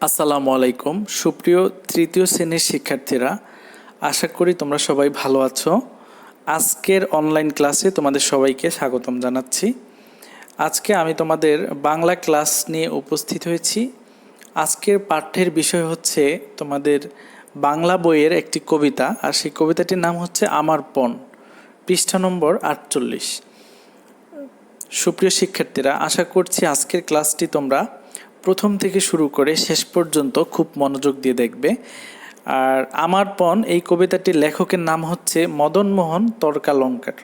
আসসালামু আলাইকুম সুপ্রিয় তৃতীয় শ্রেণীর শিক্ষার্থীরা, আশা করি তোমরা সবাই ভালো আছো। আজকের অনলাইন ক্লাসে তোমাদের সবাইকে স্বাগতম জানাচ্ছি। আজকে আমি তোমাদের বাংলা ক্লাস নিয়ে উপস্থিত হয়েছি। আজকের পাঠ্যের বিষয় হচ্ছে তোমাদের বাংলা বইয়ের একটি কবিতা, আর সেই কবিতাটির নাম হচ্ছে আমার পণ, পৃষ্ঠা নম্বর 48। সুপ্রিয় শিক্ষার্থীরা, আশা করছি আজকের ক্লাসটি তোমরা প্রথম থেকে শুরু করে শেষ পর্যন্ত খুব মনোযোগ দিয়ে দেখবে। আর আমার পণ এই কবিতাটির লেখকের নাম হচ্ছে মদনমোহন তর্কালঙ্কার।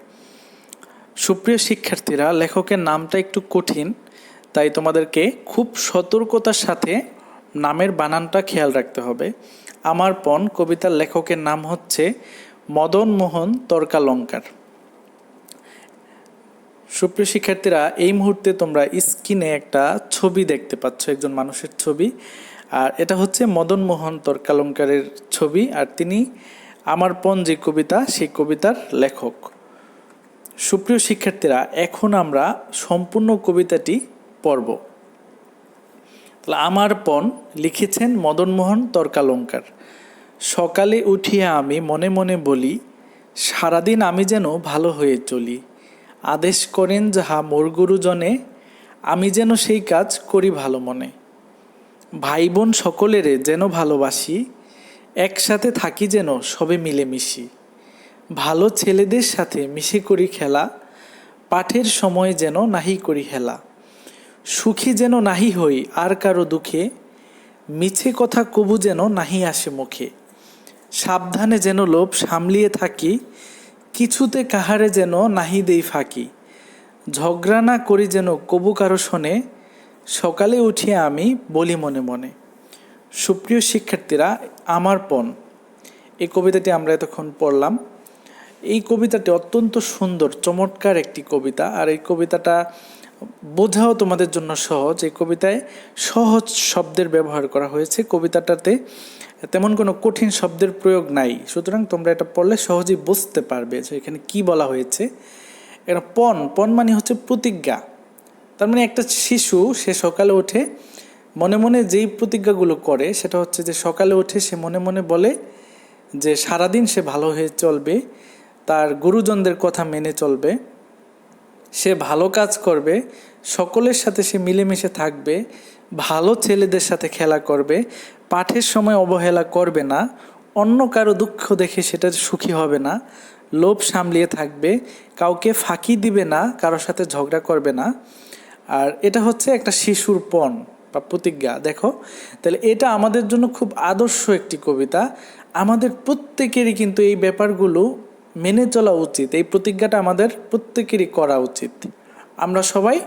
সুপ্রিয় শিক্ষার্থীরা, লেখকের নামটা একটু কঠিন, তাই তোমাদেরকে খুব সতর্কতার সাথে নামের বানানটা খেয়াল রাখতে হবে। আমার পণ কবিতার লেখকের নাম হচ্ছে মদনমোহন তর্কালঙ্কার। সুপ্রিয় শিক্ষার্থীরা, এই মুহূর্তে তোমরা স্ক্রিনে একটা ছবি দেখতে পাচ্ছ, একজন মানুষের ছবি, আর এটা হচ্ছে মদনমোহন তর্কালঙ্কারের ছবি, আর তিনি আমার পণ যে কবিতা, সেই কবিতার লেখক। সুপ্রিয় শিক্ষার্থীরা, এখন আমরা সম্পূর্ণ কবিতাটি পড়ব। তাহলে আমার পণ লিখেছেন মদনমোহন তর্কালঙ্কার। সকালে উঠিয়া আমি মনে মনে বলি, সারাদিন আমি যেন ভালো হয়ে চলি। আদেশ করেন যাহা মোর গুরুজনে, আমি যেন সেই কাজ করি ভালো মনে। ভাই বোন সকলেরে যেন ভালোবাসি, একসাথে থাকি যেন সবে মিলেমিশি। ভালো ছেলেদের সাথে মিশে করি খেলা, পাঠের সময় যেন নাহি করি হেলা। সুখী যেন নাহি হই আর কারো দুঃখে, মিছে কথা কবু যেন নাহি আসে মুখে। সাবধানে যেন লোভ সামলিয়ে থাকি, কিছুতে কাহারে যেন নাহি দেই ফাঁকি। ঝগড়া না করি যেন কবু কারো শোনে, সকালে উঠিয়া আমি বলি মনে মনে। সুপ্রিয় শিক্ষার্থীরা, আমার পণ এই কবিতাটি আমরা এতক্ষণ পড়লাম। এই কবিতাটি অত্যন্ত সুন্দর, চমৎকার একটি কবিতা, আর এই কবিতাটা বোঝাও তোমাদের জন্য সহজ। এই কবিতায় সহজ শব্দের ব্যবহার করা হয়েছে। কবিতাটাতে তেমন কোনো কঠিন শব্দের প্রয়োগ নাই, সুতরাং তোমরা এটা পড়লে সহজেই বুঝতে পারবে যে এখানে কি বলা হয়েছে। এটা পণ, পণ মানে হচ্ছে প্রতিজ্ঞা। তার মানে একটা শিশু সে সকালে ওঠে, মনে মনে যেই প্রতিজ্ঞাগুলো করে সেটা হচ্ছে যে সকালে উঠে সে মনে মনে বলে যে সারাদিন সে ভালো হয়ে চলবে, তার গুরুজনদের কথা মেনে চলবে, সে ভালো কাজ করবে, সকলের সাথে সে মিলেমিশে থাকবে, ভালো ছেলেদের সাথে খেলা করবে, পাঠের সময় অবহেলা করবে না, অন্য কারো দুঃখ দেখে সেটা সুখী হবে না, লোভ সামলিয়ে থাকবে, কাউকে ফাঁকি দিবে না, কারোর সাথে ঝগড়া করবে না। আর এটা হচ্ছে একটা শিশুর পণ বা প্রতিজ্ঞা। দেখো, তাহলে এটা আমাদের জন্য খুব আদর্শ একটি কবিতা। আমাদের প্রত্যেকেরই কিন্তু এই ব্যাপারগুলো মেনে চলা উচিত, এই প্রতিজ্ঞাটা আমাদের প্রত্যেকেরই করা উচিত। আমরা সবাই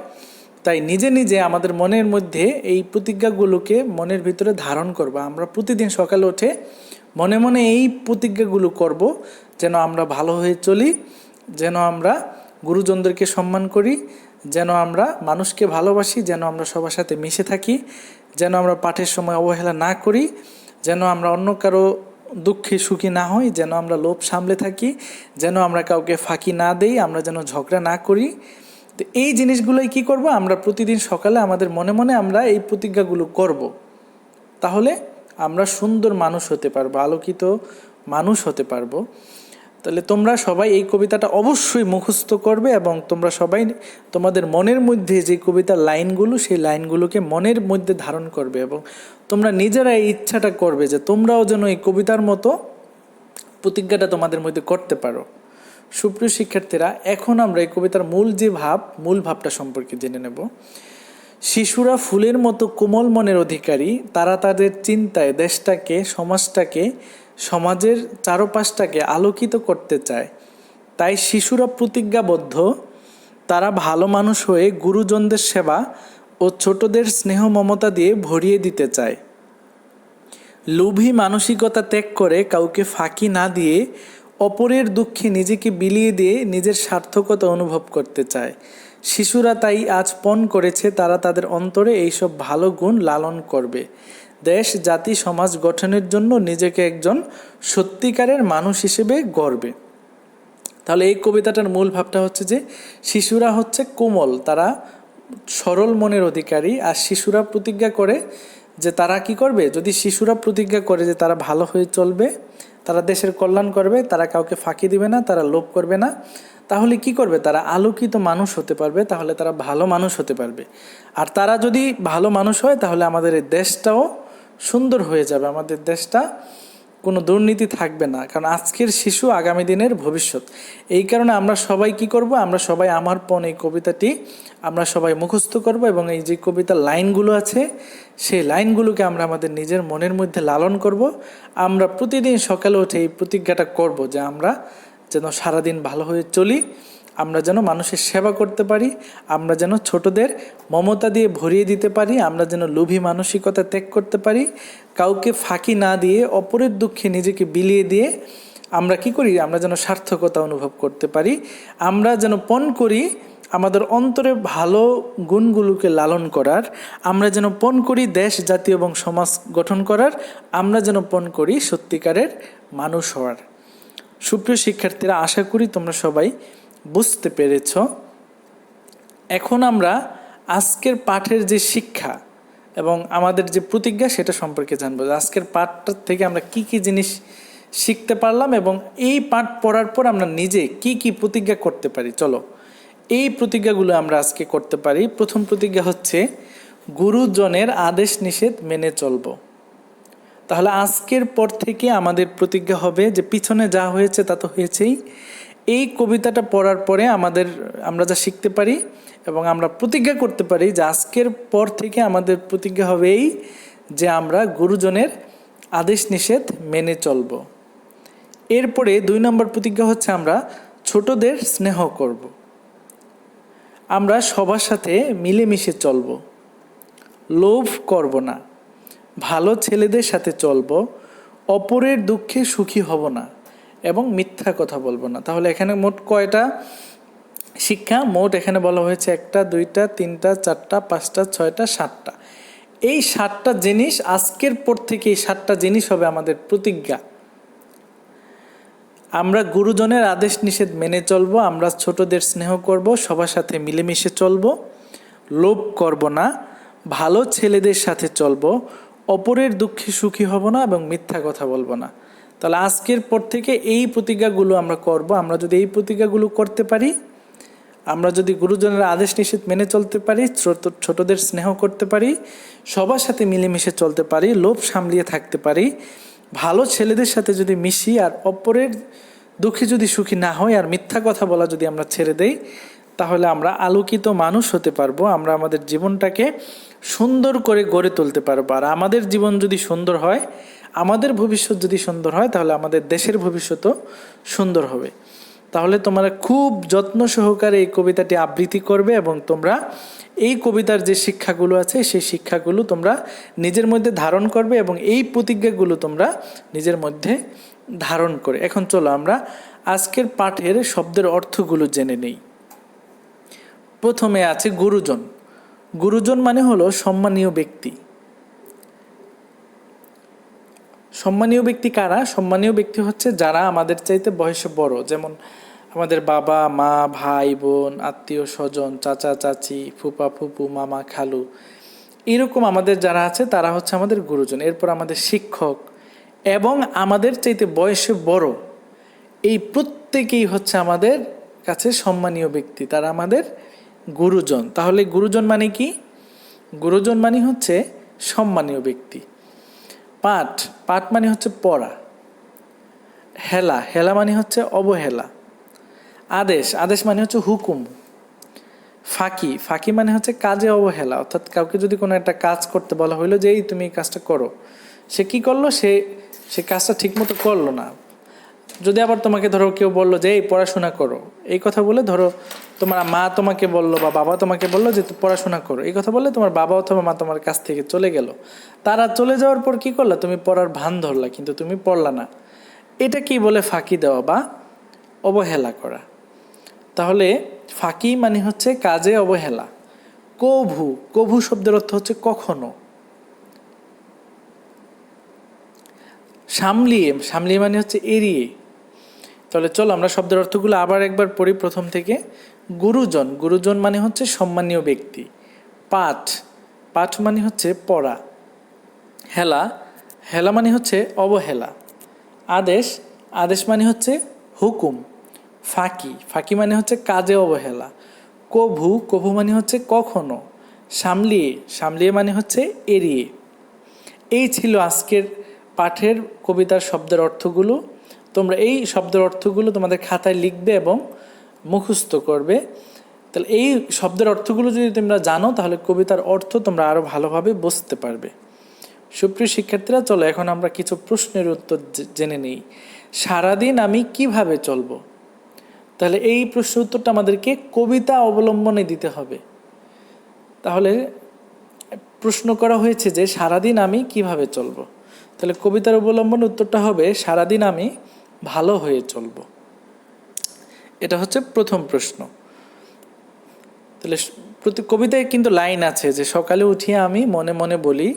তাই নিজে নিজে আমাদের মনের মধ্যে এই প্রতিজ্ঞাগুলোকে মনের ভিতরে ধারণ করব। আমরা প্রতিদিন সকালে উঠে মনে মনে এই প্রতিজ্ঞাগুলো করব, যেন আমরা ভালো হয়ে চলি, যেন আমরা গুরুজনদেরকে সম্মান করি, যেন আমরা মানুষকে ভালোবাসি, যেন আমরা সবার সাথে মিশে থাকি, যেন আমরা পাঠের সময় অবহেলা না করি, যেন আমরা অন্য কারো দুঃখে সুখী না হই, যেন আমরা লোভ সামলে থাকি, যেন আমরা কাউকে ফাঁকি না দেই, আমরা যেন ঝগড়া না করি। তো এই জিনিসগুলোই কি করব, আমরা প্রতিদিন সকালে আমাদের মনে মনে আমরা এই প্রতিজ্ঞাগুলো করব। তাহলে আমরা সুন্দর মানুষ হতে পারবো, আলোকিত মানুষ হতে পারবো। তাহলে তোমরা সবাই এই কবিতাটা অবশ্যই মুখস্থ করবে, এবং তোমরা সবাই তোমাদের মনের মধ্যে যে কবিতার লাইনগুলো, সেই লাইনগুলোকে মনের মধ্যে ধারণ করবে, এবং তোমরা নিজেরা এই ইচ্ছাটা করবে যে তোমরাও যেন এই কবিতার মতো প্রতিজ্ঞাটা তোমাদের মধ্যে করতে পারো। সুপ্রিয় শিক্ষার্থীরা, এখন আমরা এই কবিতার মূল ভাবটা সম্পর্কে জেনে নেব। শিশুরা ফুলের মতো কোমল মনের অধিকারী, তারা তাদের চিন্তায় দেশটাকে, সমাজটাকে, সমাজের চারপাশটাকে আলোকিত করতে চায়। তাই শিশুরা প্রতিজ্ঞাবদ্ধ, তারা ভালো মানুষ হয়ে গুরুজনদের সেবা ও ছোটদের স্নেহ মমতা দিয়ে ভরিয়ে দিতে চায়। লোভী মানসিকতা ত্যাগ করে কাউকে ফাঁকি না দিয়ে অপরের দুঃখে নিজেকে বিলিয়ে দিয়ে নিজের সার্থকতা অনুভব করতে চায়। শিশুরা তাই আজ পণ করেছে তারা তাদের অন্তরে এইসব ভালো গুণ লালন করবে। দেশ, জাতি, সমাজ গঠনের জন্য নিজেকে একজন সত্যিকারের মানুষ হিসেবে গড়বে। তাহলে এই কবিতাটার মূল ভাবটা হচ্ছে যে শিশুরা হচ্ছে কোমল, তারা সরল মনের অধিকারী, আর শিশুরা প্রতিজ্ঞা করে যে তারা কি করবে, যদি শিশুরা প্রতিজ্ঞা করে যে তারা ভালো হয়ে চলবে, তারা দেশের কল্যাণ করবে, তারা কাউকে ফাঁকি দিবে না, তারা লোভ করবে না, তাহলে কি করবে, তারা আলোকিত মানুষ হতে পারবে, তাহলে তারা ভালো মানুষ হতে পারবে। আর তারা যদি ভালো মানুষ হয় তাহলে আমাদের এই দেশটাও সুন্দর হয়ে যাবে, আমাদের দেশটা কোনো দুর্নীতি থাকবে না, কারণ আজকের শিশু আগামী দিনের ভবিষ্যৎ। এই কারণে আমরা সবাই কি করব, আমরা সবাই আমার পণ এই কবিতাটি আমরা সবাই মুখস্থ করব, এবং এই যে কবিতার লাইনগুলো আছে সেই লাইনগুলোকে আমরা আমাদের নিজের মনের মধ্যে লালন করব। আমরা প্রতিদিন সকালে উঠে এই প্রতিজ্ঞাটা করব যে আমরা যেন সারাদিন ভালো হয়ে চলি, আমরা যেন মানুষের সেবা করতে পারি, আমরা যেন ছোটদের মমতা দিয়ে ভরিয়ে দিতে পারি, আমরা যেন লোভী মানসিকতা ত্যাগ করতে পারি, কাউকে ফাঁকি না দিয়ে অপরের দুঃখে নিজেকে বিলিয়ে দিয়ে আমরা কি করি, আমরা যেন সার্থকতা অনুভব করতে পারি, আমরা যেন পণ করি আমাদের অন্তরে ভালো গুণগুলোকে লালন করার, আমরা যেন পণ করি দেশ জাতি এবং সমাজ গঠন করার, আমরা যেন পণ করি সত্যিকারের মানুষ হওয়ার। সুপ্রিয় শিক্ষার্থীরা, আশা করি তোমরা সবাই বুঝতে পেরেছ। এখন আমরা আজকের পাঠের যে শিক্ষা এবং আমাদের যে প্রতিজ্ঞা সেটা সম্পর্কে জানবো। আজকের পাঠটার থেকে আমরা কি কি জিনিস শিখতে পারলাম এবং এই পাঠ পড়ার পর আমরা নিজে কি কি প্রতিজ্ঞা করতে পারি। চলো এই প্রতিজ্ঞাগুলো আমরা আজকে করতে পারি। প্রথম প্রতিজ্ঞা হচ্ছে গুরুজনের আদেশ নিষেধ মেনে চলবো। তাহলে আজকের পর থেকে আমাদের প্রতিজ্ঞা হবে যে পিছনে যা হয়েছে তা তো হয়েছেই, এই কবিতাটা পড়ার পরে আমরা যা শিখতে পারি এবং আমরা প্রতিজ্ঞা করতে পারি যে আজকের পর থেকে আমাদের প্রতিজ্ঞা হবে এই যে আমরা গুরুজনের আদেশ নিষেধ মেনে চলব। এরপরে 2 নম্বর প্রতিজ্ঞা হচ্ছে আমরা ছোটদের স্নেহ করব। আমরা সবার সাথে মিলেমিশে চলব, লোভ করব না, ভালো ছেলেদের সাথে চলব, অপরের দুঃখে সুখী হব না এবং মিথ্যা কথা বলবো না। তাহলে এখানে মোট কয়টা শিক্ষা? মোট এখানে বলা হয়েছে 1টা 2টা 3টা 4টা 5টা 6টা 7টা। এই 7টা জিনিস আজকের পর থেকে এই 7টা জিনিস হবে আমাদের প্রতিজ্ঞা। আমরা গুরুজনের আদেশ নিষেধ মেনে চলবো, আমরা ছোটদের স্নেহ করব, সবার সাথে মিলেমিশে চলবো, লোভ করব না, ভালো ছেলেদের সাথে চলবো, অপরের দুঃখে সুখী হব না এবং মিথ্যা কথা বলবো না। তাহলে আজকের পর থেকে এই প্রতিজ্ঞাগুলো আমরা করব। আমরা যদি এই প্রতিজ্ঞাগুলো করতে পারি, আমরা যদি গুরুজনের আদেশ নিষেধ মেনে চলতে পারি, ছোটদের স্নেহ করতে পারি, সবার সাথে মিলেমিশে চলতে পারি, লোভ সামলিয়ে থাকতে পারি, ভালো ছেলেদের সাথে যদি মিশি, আর অপরের দুঃখে যদি সুখী না হয় আর মিথ্যা কথা বলা যদি আমরা ছেড়ে দেই, তাহলে আমরা আলোকিত মানুষ হতে পারবো। আমরা আমাদের জীবনটাকে সুন্দর করে গড়ে তুলতে পারবো। আর আমাদের জীবন যদি সুন্দর হয়, আমাদের ভবিষ্যৎ যদি সুন্দর হয়, তাহলে আমাদের দেশের ভবিষ্যৎও সুন্দর হবে। তাহলে তোমরা খুব যত্ন সহকারে এই কবিতাটি আবৃত্তি করবে এবং তোমরা এই কবিতার যে শিক্ষাগুলো আছে সেই শিক্ষাগুলো তোমরা নিজের মধ্যে ধারণ করবে এবং এই প্রতিজ্ঞাগুলো তোমরা নিজের মধ্যে ধারণ করে। এখন চলো আমরা আজকের পাঠের শব্দের অর্থগুলো জেনে নেই। প্রথমে আছে গুরুজন। গুরুজন মানে হলো সম্মানীয় ব্যক্তি। সম্মানীয় ব্যক্তি কারা? সম্মানীয় ব্যক্তি হচ্ছে যারা আমাদের চাইতে বয়সে বড়, যেমন আমাদের বাবা মা, ভাই বোন, আত্মীয় স্বজন, চাচা চাচি, ফুপা ফুপু, মামা খালু, এরকম আমাদের যারা আছে তারা হচ্ছে আমাদের গুরুজন। এরপর আমাদের শিক্ষক এবং আমাদের চাইতে বয়সে বড়, এই প্রত্যেকেই হচ্ছে আমাদের কাছে সম্মানীয় ব্যক্তি, তারা আমাদের গুরুজন। তাহলে গুরুজন মানে কি? গুরুজন মানে হচ্ছে সম্মানীয় ব্যক্তি। পাঠ, পাঠ মানে হচ্ছে পড়া। হেলা, হেলা মানে হচ্ছে অবহেলা। আদেশ, আদেশ মানে হচ্ছে হুকুম। ফাঁকি, ফাঁকি মানে হচ্ছে কাজে অবহেলা, অর্থাৎ কাউকে যদি কোনো একটা কাজ করতে বলা হইলো যে এই তুমি এই কাজটা করো, সে কি করলো, সে কাজটা ঠিকমতো করলো না। যদি আবার তোমাকে ধরো কেউ বললো যে এই পড়াশোনা করো, এই কথা বলে ধরো তোমার মা তোমাকে বললো বা বাবা তোমাকে বললো যে পড়াশোনা করো, এই কথা বললে তোমার বাবা অথবা মা তোমার কাছ থেকে চলে গেল। তারা চলে যাওয়ার পর কি করলা, তুমি পড়ার ভান ধরলা কিন্তু তুমি পড়লা না। এটা কি বলে? ফাঁকি দেওয়া বা অবহেলা করা। তাহলে ফাঁকি মানে হচ্ছে কাজে অবহেলা। কভু, কভু শব্দের অর্থ হচ্ছে কখনো। সামলিয়ে, সামলিয়ে মানে হচ্ছে এড়িয়ে। তাহলে চলো আমরা শব্দের অর্থগুলো আবার একবার পড়ি প্রথম থেকে। গুরুজন, গুরুজন মানে হচ্ছে সম্মানীয় ব্যক্তি। পাঠ, পাঠ মানে হচ্ছে পড়া। হেলা, হেলা মানে হচ্ছে অবহেলা। আদেশ, আদেশ মানে হচ্ছে হুকুম। ফাঁকি, ফাঁকি মানে হচ্ছে কাজে অবহেলা। কভু, কভু মানে হচ্ছে কখনো। সামলিয়ে, সামলিয়ে মানে হচ্ছে এড়িয়ে। এই ছিল আজকের পাঠের কবিতার শব্দের অর্থগুলো। তোমরা এই শব্দের অর্থগুলো তোমাদের খাতায় লিখবে এবং মুখস্থ করবে। তাহলে এই শব্দের অর্থগুলো যদি তোমরা জানো তাহলে কবিতার অর্থ তোমরা আরও ভালোভাবে বুঝতে পারবে। সুপ্রিয় শিক্ষার্থীরা, চলো এখন আমরা কিছু প্রশ্নের উত্তর জেনে নিই। সারাদিন আমি কিভাবে চলবো? তাহলে এই প্রশ্নের উত্তরটা আমাদেরকে কবিতা অবলম্বনে দিতে হবে। তাহলে প্রশ্ন করা হয়েছে যে সারাদিন আমি কিভাবে চলবো, তাহলে কবিতার অবলম্বনে উত্তরটা হবে সারাদিন আমি ভালো হয়ে চলবো। এটা হচ্ছে প্রথম প্রশ্ন। তাহলে প্রতি কবিতায় কিন্তু লাইন আছে যে সকালে উঠিয়ে আমি মনে মনে বলি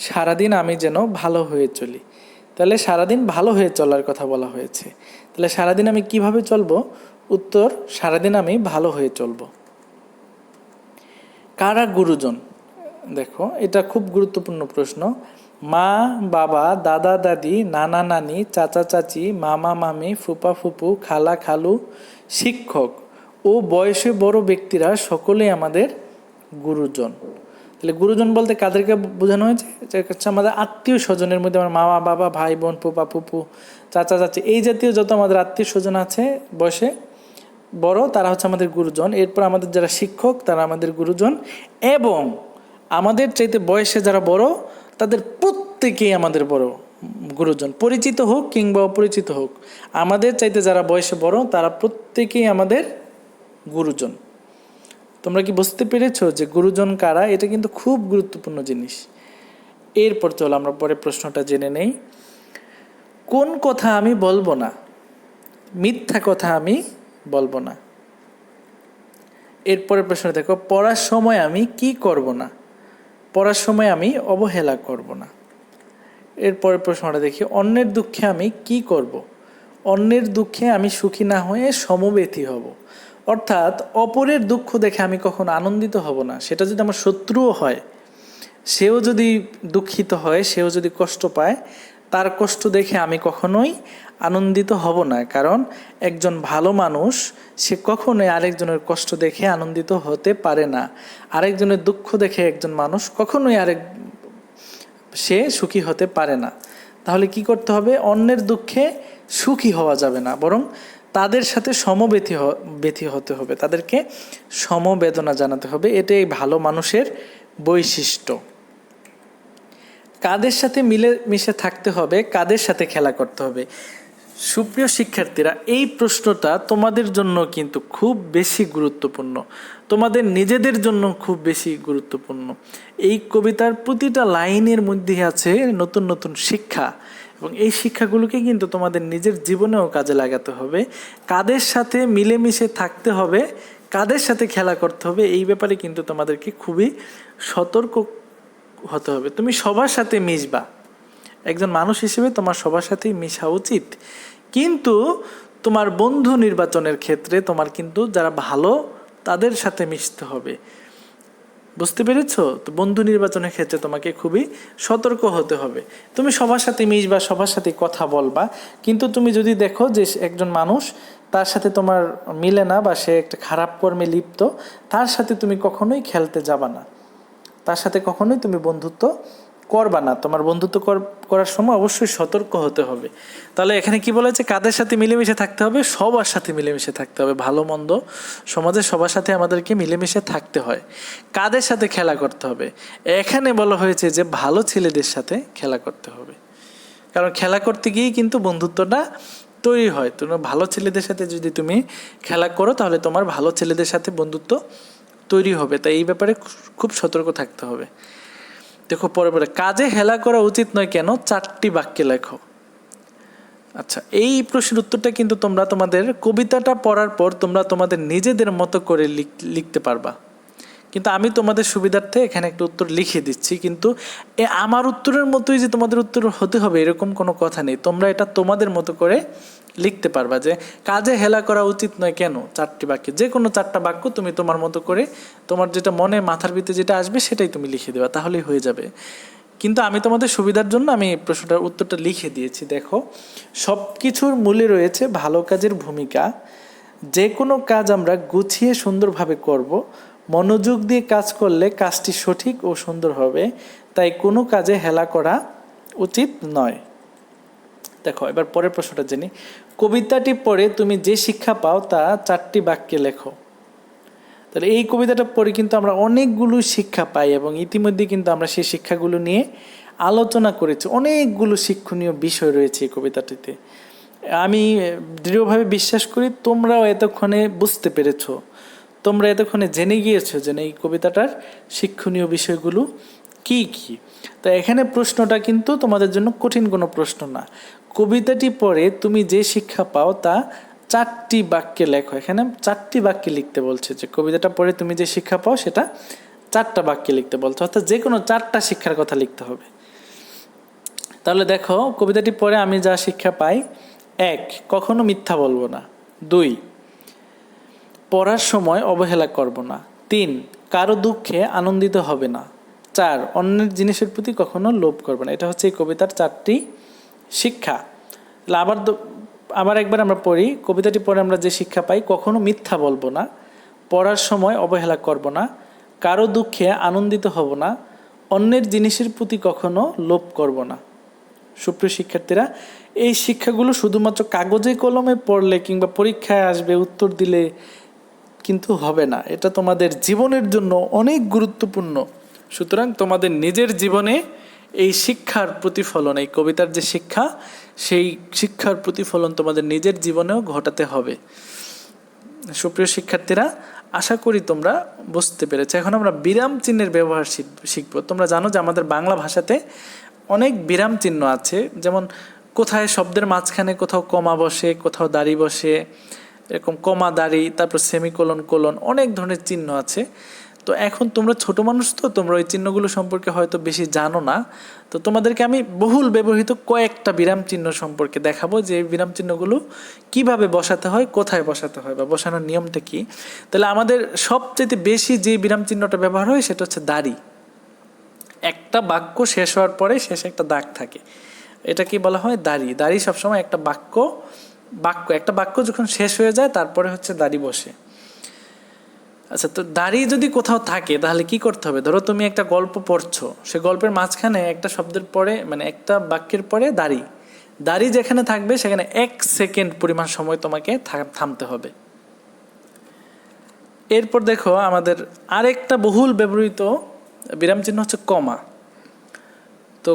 সারাদিন আমি যেন ভালো হয়ে চলি। তাহলে সারাদিন ভালো হয়ে চলার কথা বলা হয়েছে। তাহলে সারাদিন আমি কিভাবে চলবো? উত্তর, সারাদিন আমি ভালো হয়ে চলবো। কারা গুরুজন? দেখো, এটা খুব গুরুত্বপূর্ণ প্রশ্ন। মা বাবা, দাদা দাদি, নানা নানি, চাচা চাচি, মামা মামি, ফুপা ফুপু, খালা খালু, শিক্ষক ও বয়সে বড় ব্যক্তিরা সকলেই আমাদের গুরুজন। তাহলে গুরুজন বলতে কাদেরকে বোঝানো হয়েছে? যে হচ্ছে আমাদের আত্মীয় স্বজনের মধ্যে আমার মামা বাবা, ভাই বোন, ফুপা ফুপু, চাচা চাচি, এই জাতীয় যত আমাদের আত্মীয় স্বজন আছে বয়সে বড়, তারা হচ্ছে আমাদের গুরুজন। এরপর আমাদের যারা শিক্ষক তারা আমাদের গুরুজন, এবং আমাদের চাইতে বয়সে যারা বড় তাদের প্রত্যেকেই আমাদের বড় গুরুজন, পরিচিত হোক কিংবা অপরিচিত হোক। আমাদের চাইতে যারা বয়সে বড় তারা প্রত্যেকেই আমাদের গুরুজন। তোমরা কি বুঝতে পেরেছো যে গুরুজন কারা? এটা কিন্তু খুব গুরুত্বপূর্ণ জিনিস। এরপর চলো আমরা পরে প্রশ্নটা জেনে নেই। কোন কথা আমি বলবো না? মিথ্যা কথা আমি বলবো না। এরপরের প্রশ্ন দেখো, পড়ার সময় আমি কি করব না? পড়ার সময় আমি অবহেলা করব না। এরপরের প্রশ্নটা দেখি, অন্যের দুঃখে আমি কি করব? অন্যের দুঃখে আমি সুখী না হয়ে সমব্যথী হব। অর্থাৎ অপরের দুঃখ দেখে আমি কখনো আনন্দিত হব না। সেটা যদি আমার শত্রুও হয়, সেও যদি দুঃখিত হয়, সেও যদি কষ্ট পায়, তার কষ্ট দেখে আমি কখনোই আনন্দিত হব না। কারণ একজন ভালো মানুষ সে কখনোই আরেকজনের কষ্ট দেখে আনন্দিত হতে পারে না। আরেকজনের দুঃখ দেখে একজন মানুষ কখনোই সে সুখী হতে পারে না। তাহলে কি করতে হবে? অন্যের দুঃখে সুখী হওয়া যাবে না, বরং তাদের সাথে সমব্যথী হতে হবে, তাদেরকে সমবেদনা জানাতে হবে। এটাই ভালো মানুষের বৈশিষ্ট্য। কাদের সাথে মিলেমিশে থাকতে হবে, কাদের সাথে খেলা করতে হবে? সুপ্রিয় শিক্ষার্থীরা, এই প্রশ্নটা তোমাদের জন্য কিন্তু খুব বেশি গুরুত্বপূর্ণ, তোমাদের নিজেদের জন্য খুব বেশি গুরুত্বপূর্ণ। এই কবিতার প্রতিটা লাইনের মধ্যে আছে নতুন নতুন শিক্ষা, এবং এই শিক্ষাগুলোকে কিন্তু তোমাদের নিজের জীবনেও কাজে লাগাতে হবে। কাদের সাথে মিলেমিশে থাকতে হবে, কাদের সাথে খেলা করতে হবে, এই ব্যাপারে কিন্তু তোমাদেরকে খুবই সতর্ক হতে হবে। তুমি সবার সাথে মিশবা, একজন মানুষ হিসেবে তোমার সবার সাথেই মিশা উচিত, কিন্তু তোমার বন্ধু নির্বাচনের ক্ষেত্রে তোমার কিন্তু যারা ভালো তাদের সাথে মিশতে হবে। বুঝতে পেরেছো? তো বন্ধু নির্বাচনের ক্ষেত্রে তোমাকে খুবই সতর্ক হতে হবে। তুমি সবার সাথে মিশবা, সবার সাথে কথা বলবা, কিন্তু তুমি যদি দেখো যে একজন মানুষ তার সাথে তোমার মিলে না বা সে একটা খারাপ কর্মে লিপ্ত, তার সাথে তুমি কখনোই খেলতে যাবা না, তার সাথে কখনোই তুমি বন্ধুত্ব করবা না। তোমার বন্ধুত্ব করার সময় অবশ্যই সতর্ক হতে হবে। তাহলে এখানে কি বলা হচ্ছে? কাদের সাথে মিলেমিশে থাকতে হবে? সবার সাথে মিলেমিশে থাকতে হবে। ভালো মন্দ সমাজে সবার সাথে আমাদেরকে মিলেমিশে থাকতে হয়। কাদের সাথে খেলা করতে হবে? এখানে বলা হয়েছে যে ভালো ছেলেদের সাথে খেলা করতে হবে, কারণ খেলা করতে গিয়েই কিন্তু বন্ধুত্বটা তৈরি হয়। তোমার ভালো ছেলেদের সাথে যদি তুমি খেলা করো তাহলে তোমার ভালো ছেলেদের সাথে বন্ধুত্ব তৈরি হবে। তাই এই ব্যাপারে খুব সতর্ক থাকতে হবে। দেখো পরে কাজে হেলা করা উচিত নয় কেন? 4টি বাক্যে লেখো। আচ্ছা, এই প্রশ্নের উত্তরটা কিন্তু তোমরা তোমাদের কবিতাটা পড়ার পর তোমরা তোমাদের নিজেদের মতো করে লিখতে পারবা, কিন্তু আমি তোমাদের সুবিধার্থে এখানে একটা উত্তর লিখে দিচ্ছি। কিন্তু আমার উত্তরের মতোই যে তোমাদের উত্তর হতে হবে এরকম কোনো কথা নেই। তোমরা এটা তোমাদের মতো করে লিখতে পারবা যে কাজে হেলা করা উচিত নয় কেন, 4টি বাক্যে যে কোনো 4টা বাক্য তুমি তোমার মতো করে তোমার যেটা মনে মাথার ভিতরে যেটা আসবে সেটাই তুমি লিখে দেবা, তাহলেই হয়ে যাবে। কিন্তু আমি তোমাদের সুবিধার জন্য আমি প্রশ্নটার উত্তরটা লিখে দিয়েছি। দেখো, সব কিছুর মূলে রয়েছে ভালো কাজের ভূমিকা। যে কোনো কাজ আমরা গুছিয়ে সুন্দরভাবে করব। মনোযোগ দিয়ে কাজ করলে কাজটি সঠিক ও সুন্দর হবে, তাই কোনো কাজে হেলা করা উচিত নয়। দেখো, এবার পরের প্রশ্নটা জেনি। কবিতাটি পড়ে তুমি যে শিক্ষা পাও তা 4টি বাক্যে লেখো। তাহলে এই কবিতাটা পড়ে কিন্তু আমরা অনেকগুলো শিক্ষা পাই এবং ইতিমধ্যে কিন্তু আমরা সেই শিক্ষাগুলো নিয়ে আলোচনা করেছি। অনেকগুলো শিক্ষণীয় বিষয় রয়েছে এই কবিতাটিতে। আমি দৃঢ়ভাবে বিশ্বাস করি তোমরাও এতক্ষণে বুঝতে পেরেছো, তোমরা এতক্ষণে জেনে গিয়েছো যে এই কবিতাটার শিক্ষণীয় বিষয়গুলো কি কি। তো এখানে প্রশ্নটা কিন্তু তোমাদের জন্য কঠিন কোনো প্রশ্ন না। কবিতাটি পড়ে তুমি যে শিক্ষা পাও তা 4টি বাক্যে লেখো। এখানে 4টি বাক্যে লিখতে বলছে, যে কবিতাটা পড়ে তুমি যে শিক্ষা পাও সেটা 4টা বাক্যে লিখতে বলছে, অর্থাৎ যে কোনো 4টা শিক্ষার কথা লিখতে হবে। তাহলে দেখো, কবিতাটি পড়ে আমি যা শিক্ষা পাই: 1, কখনো মিথ্যা বলবো না। 2, পড়ার সময় অবহেলা করব না। 3, কারো দুঃখে আনন্দিত হবে না। 4, অন্যের জিনিসের প্রতি কখনো লোভ করবে না। এটা হচ্ছে এই কবিতার 4টি শিক্ষা। আবার একবার আমরা পড়ি। কবিতাটি পড়ে আমরা যে শিক্ষা পাই: কখনো মিথ্যা বলবো না, পড়ার সময় অবহেলা করব না, কারো দুঃখে আনন্দিত হব না, অন্যের জিনিসের প্রতি কখনো লোভ করব না। সুপ্রিয় শিক্ষার্থীরা, এই শিক্ষাগুলো শুধুমাত্র কাগজে কলমে পড়লে কিংবা পরীক্ষায় আসবে উত্তর দিলে কিন্তু হবে না। এটা তোমাদের জীবনের জন্য অনেক গুরুত্বপূর্ণ। সুতরাং তোমাদের নিজের জীবনে এই শিক্ষার প্রতিফলন, এই কবিতার যে শিক্ষা, সেই শিক্ষার প্রতিফলন তোমাদের নিজের জীবনেও ঘটাতে হবে। সুপ্রিয় শিক্ষার্থীরা, আশা করি তোমরা বুঝতে পেরেছো। এখন আমরা বিরাম চিহ্নের ব্যবহার শিখব। তোমরা জানো যে আমাদের বাংলা ভাষাতে অনেক বিরাম চিহ্ন আছে, যেমন কোথায় শব্দের মাঝখানে কোথাও কমা বসে, কোথাও দাড়ি বসে, এরকম কমা দাড়ি, তারপর সেমিকোলন কোলন, অনেক ধরনের চিহ্ন আছে। তো এখন তোমরা ছোট মানুষ, তো তোমরা ওই চিহ্নগুলো সম্পর্কে হয়তো বেশি জানো না। তো তোমাদেরকে আমি বহুল ব্যবহৃত কয়েকটা বিরাম চিহ্ন সম্পর্কে দেখাবো, যে এই বিরাম চিহ্নগুলো কিভাবে বসাতে হয়, কোথায় বসাতে হয়, বা বসানোর নিয়মটা কি। তাহলে আমাদের সবচেয়ে বেশি যে বিরাম চিহ্নটা ব্যবহার হয় সেটা হচ্ছে দাড়ি। একটা বাক্য শেষ হওয়ার পরে শেষে একটা দাগ থাকে, এটা কি বলা হয়? দাড়ি। দাড়ি সবসময় একটা একটা বাক্য যখন শেষ হয়ে যায় তারপরে হচ্ছে দাড়ি বসে। আচ্ছা, তো দাড়ি যদি কোথাও থাকে তাহলে কি করতে হবে? ধরো তুমি একটা গল্প পড়ছো, সে গল্পের মাঝখানে একটা শব্দের পরে, মানে একটা বাক্যের পরে দাড়ি যেখানে থাকবে সেখানে 1 সেকেন্ড পরিমাণ সময় তোমাকে থামতে হবে। এরপর দেখো, আমাদের আরেকটা বহুল ব্যবহৃত বিরাম চিহ্ন হচ্ছে কমা। তো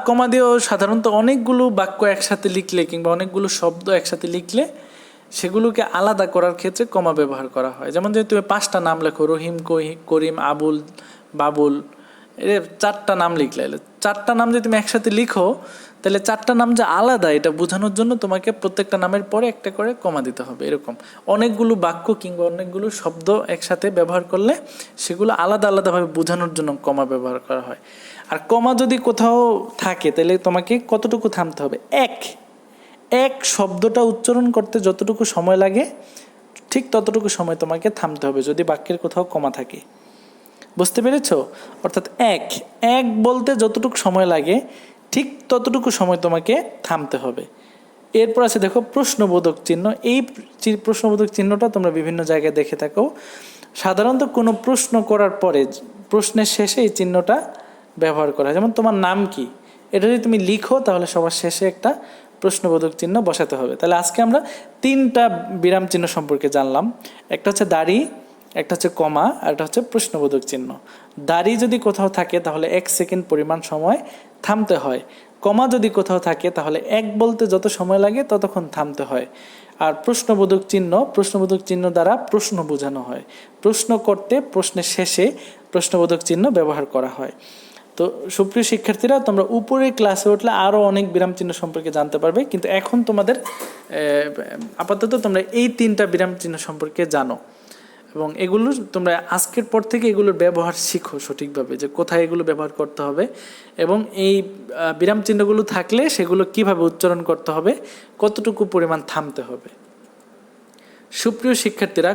কমা দিয়েও সাধারণত অনেকগুলো বাক্য একসাথে লিখলে কিংবা অনেকগুলো শব্দ একসাথে লিখলে সেগুলোকে আলাদা করার ক্ষেত্রে কমা ব্যবহার করা হয়। যেমন যদি তুমি 5টা নাম লেখো, রহিম, করিম, আবুল, বাবুল, এর 4টা নাম লিখলে, 4টা নাম যদি তুমি একসাথে লিখো তাহলে 4টা নাম যে আলাদা এটা বোঝানোর জন্য তোমাকে প্রত্যেকটা নামের পরে একটা করে কমা দিতে হবে। এরকম অনেকগুলো বাক্য কিংবা অনেকগুলো শব্দ একসাথে ব্যবহার করলে সেগুলো আলাদা আলাদাভাবে বোঝানোর জন্য কমা ব্যবহার করা হয়। আর কমা যদি কোথাও থাকে তাহলে তোমাকে কতটুকু থামতে হবে? এক শব্দটা উচ্চারণ করতে যতটুকু সময় লাগে ঠিক ততটুকু সময় তোমাকে থামতে হবে যদি বাক্যের কোথাও কমা থাকে। বুঝতে পেরেছো? অর্থাৎ এক বলতে যতটুকু সময় লাগে ঠিক ততটুকু সময় তোমাকে থামতে হবে। এরপর আছে দেখো প্রশ্নবোধক চিহ্ন। এই প্রশ্নবোধক চিহ্নটা তোমরা বিভিন্ন জায়গায় দেখে থাকো। সাধারণত কোনো প্রশ্ন করার পরে প্রশ্নের শেষে এই চিহ্নটা ব্যবহার করা হয়। যেমন তোমার নাম কি, এটা যদি তুমি লিখো তাহলে সবার শেষে একটা প্রশ্নবোধক চিহ্ন বসাতে হবে। তাহলে আজকে আমরা 3টা বিরাম চিহ্ন সম্পর্কে জানলাম। একটা হচ্ছে দাড়ি, একটা হচ্ছে কমা, আর একটা হচ্ছে প্রশ্নবোধক চিহ্ন। দাড়ি যদি কোথাও থাকে তাহলে 1 সেকেন্ড পরিমাণ সময় থামতে হয়। কমা যদি কোথাও থাকে তাহলে 1 বলতে যত সময় লাগে ততক্ষণ থামতে হয়। আর প্রশ্নবোধক চিহ্ন দ্বারা প্রশ্ন বোঝানো হয়। প্রশ্ন করতে প্রশ্নের শেষে প্রশ্নবোধক চিহ্ন ব্যবহার করা হয়। তো সুপ্রিয় শিক্ষার্থীরা, তোমরা উপরে ক্লাসে উঠলে আরও অনেক বিরাম চিহ্ন সম্পর্কে জানতে পারবে, কিন্তু এখন তোমাদের আপাতত তোমরা এই 3টা বিরাম চিহ্ন সম্পর্কে জানো এবং এগুলো তোমরা আজকের পর থেকে এগুলোর ব্যবহার শিখো সঠিকভাবে, যে কোথায় এগুলো ব্যবহার করতে হবে এবং এই বিরাম চিহ্নগুলো থাকলে সেগুলো কিভাবে উচ্চারণ করতে হবে, কতটুকু পরিমাণ থামতে হবে। সুপ্রিয় শিক্ষার্থীরা,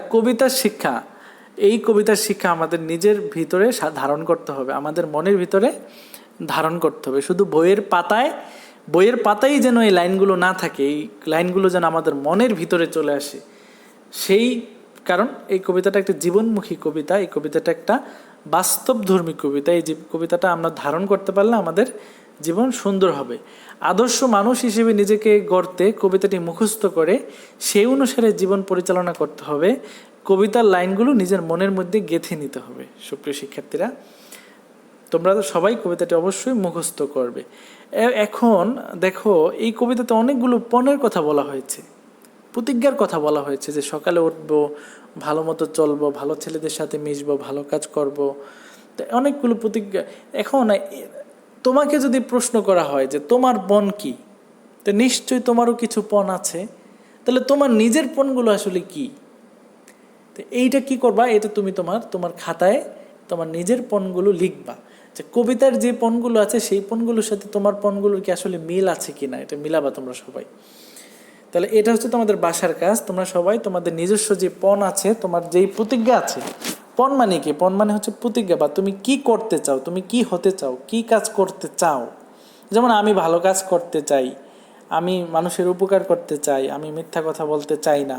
এই কবিতার শিক্ষা আমাদের নিজের ভিতরে ধারণ করতে হবে, আমাদের মনের ভিতরে ধারণ করতে হবে। শুধু বইয়ের পাতায় যেন এই লাইনগুলো না থাকে, এই লাইনগুলো যেন আমাদের মনের ভিতরে চলে আসে। সেই কারণ এই কবিতাটা একটা জীবনমুখী কবিতা, এই কবিতাটা একটা বাস্তবধর্মী কবিতা। এই কবিতাটা আমরা ধারণ করতে পারলে আমাদের জীবন সুন্দর হবে। আদর্শ মানুষ হিসেবে নিজেকে গড়তে কবিতাটি মুখস্থ করে সেই অনুসারে জীবন পরিচালনা করতে হবে। কবিতার লাইনগুলো নিজের মনের মধ্যে গেঁথে নিতে হবে। সুপ্রিয় শিক্ষার্থীরা, তোমরা তো সবাই কবিতাটি অবশ্যই মুখস্থ করবে। এখন দেখো, এই কবিতাতে অনেকগুলো পণের কথা বলা হয়েছে, প্রতিজ্ঞার কথা বলা হয়েছে, যে সকালে উঠবো, ভালো মতো চলবো, ভালো ছেলেদের সাথে মিশবো, ভালো কাজ করব। তো অনেকগুলো প্রতিজ্ঞা। এখন তোমাকে যদি প্রশ্ন করা হয় যে তোমার পণ কি, তো নিশ্চয়ই তোমারও কিছু পণ আছে। তাহলে তোমার নিজের পণগুলো আসলে কি? তো এইটা কি করবা, এটা তুমি তোমার খাতায় তোমার নিজের পণগুলো লিখবা, যে কবিতার যে পণগুলো আছে সেই পণগুলোর সাথে তোমার পণগুলোর কি আসলে মিল আছে কিনা, এটা মিলাবা তোমরা সবাই। তাহলে এটা হচ্ছে তোমাদের বাসার কাজ। তোমরা সবাই তোমাদের নিজস্ব যে পণ আছে, তোমার যেই প্রতিজ্ঞা আছে, পণ মানে কি? পণ মানে হচ্ছে প্রতিজ্ঞা, বা তুমি কি করতে চাও, তুমি কি হতে চাও, কি কাজ করতে চাও। যেমন আমি ভালো কাজ করতে চাই, আমি মানুষের উপকার করতে চাই, আমি মিথ্যা কথা বলতে চাই না,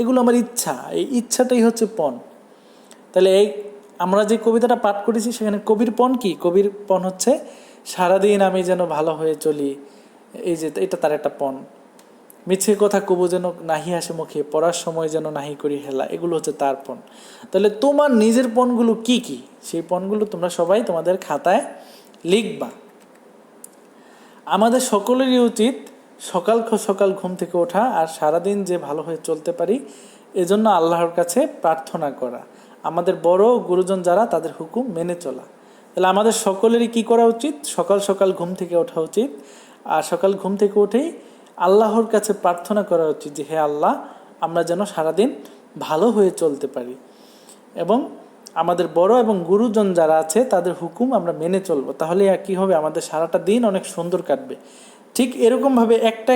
এগুলো আমার ইচ্ছা। এই ইচ্ছাটাই হচ্ছে পণ। তাহলে আমরা যে কবিতাটা পাঠ করেছি সেখানে কবির পণ কি? কবির পণ হচ্ছে সারাদিন আমি যেন ভালো হয়ে চলি, এই যে এটা তার একটা পণ। মিছে কথা কবু যেন নাহি আসে মুখে, পড়ার সময় যেন নাহি করি হেলা, এগুলো হচ্ছে তার পণ। তাহলে তোমার নিজের পণগুলো কি কি, সেই পণগুলো তোমরা সবাই তোমাদের খাতায় লিখবা। আমাদের সকলেরই উচিত সকাল সকাল ঘুম থেকে ওঠা আর সারাদিন যে ভালো হয়ে চলতে পারি এজন্য আল্লাহর কাছে প্রার্থনা করা, আমাদের বড় গুরুজন যারা তাদের হুকুম মেনে চলা। তাহলে আমাদের সকলেরই কি করা উচিত? সকাল সকাল ঘুম থেকে ওঠা উচিত, আর সকাল ঘুম থেকে উঠেই আল্লাহর কাছে প্রার্থনা করা উচিত যে হে আল্লাহ, আমরা যেন সারাদিন ভালো হয়ে চলতে পারি, এবং আমাদের বড় এবং গুরুজন যারা আছে তাদের হুকুম আমরা মেনে চলবো। তাহলে কি হবে? আমাদের সারাটা দিন অনেক সুন্দর কাটবে। ঠিক এরকমভাবে একটা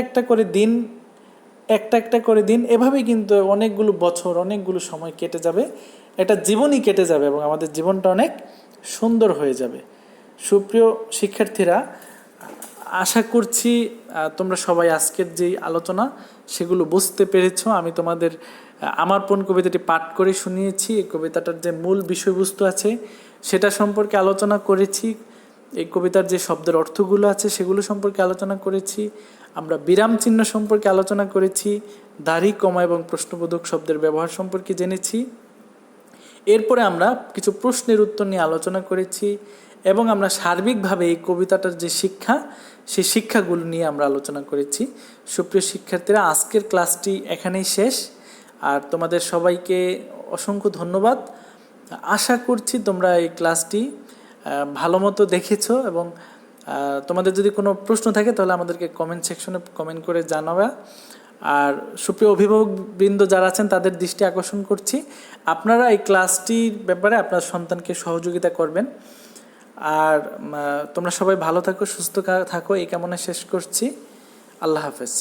একটা করে দিন এভাবেই কিন্তু অনেকগুলো বছর, অনেকগুলো সময় কেটে যাবে, একটা জীবনই কেটে যাবে, এবং আমাদের জীবনটা অনেক সুন্দর হয়ে যাবে। সুপ্রিয় শিক্ষার্থীরা, আশা করছি তোমরা সবাই আজকের যেই আলোচনা সেগুলো বুঝতে পেরেছো। আমি তোমাদের আমার পণ কবিতাটি পাঠ করে শুনিয়েছি। এই কবিতাটার যে মূল বিষয়বস্তু আছে সেটা সম্পর্কে আলোচনা করেছি, এই কবিতার যে শব্দের অর্থগুলো আছে সেগুলো সম্পর্কে আলোচনা করেছি, আমরা বিরাম চিহ্ন সম্পর্কে আলোচনা করেছি, দাড়ি, কমা এবং প্রশ্নবোধক শব্দের ব্যবহার সম্পর্কে জেনেছি। এরপরে আমরা কিছু প্রশ্নের উত্তর নিয়ে আলোচনা করেছি, এবং আমরা সার্বিকভাবে এই কবিতাটার যে শিক্ষা, সেই শিক্ষাগুলো নিয়ে আমরা আলোচনা করেছি। সুপ্রিয় শিক্ষার্থীরা, আজকের ক্লাসটি এখানেই শেষ, আর তোমাদের সবাইকে অসংখ্য ধন্যবাদ। আশা করছি তোমরা এই ক্লাসটি ভালো মতো দেখেছো, এবং তোমাদের যদি কোনো প্রশ্ন থাকে তাহলে আমাদেরকে কমেন্ট সেকশনে কমেন্ট করে জানাবা। আর সুপ্রিয় অভিভাবকবৃন্দ যারা আছেন তাদের দৃষ্টি আকর্ষণ করছি, আপনারা এই ক্লাসটির ব্যাপারে আপনার সন্তানকে সহযোগিতা করবেন। আর তোমরা সবাই ভালো থাকো, সুস্থ থাকো, এই কামনা শেষ করছি। আল্লাহ হাফেজ।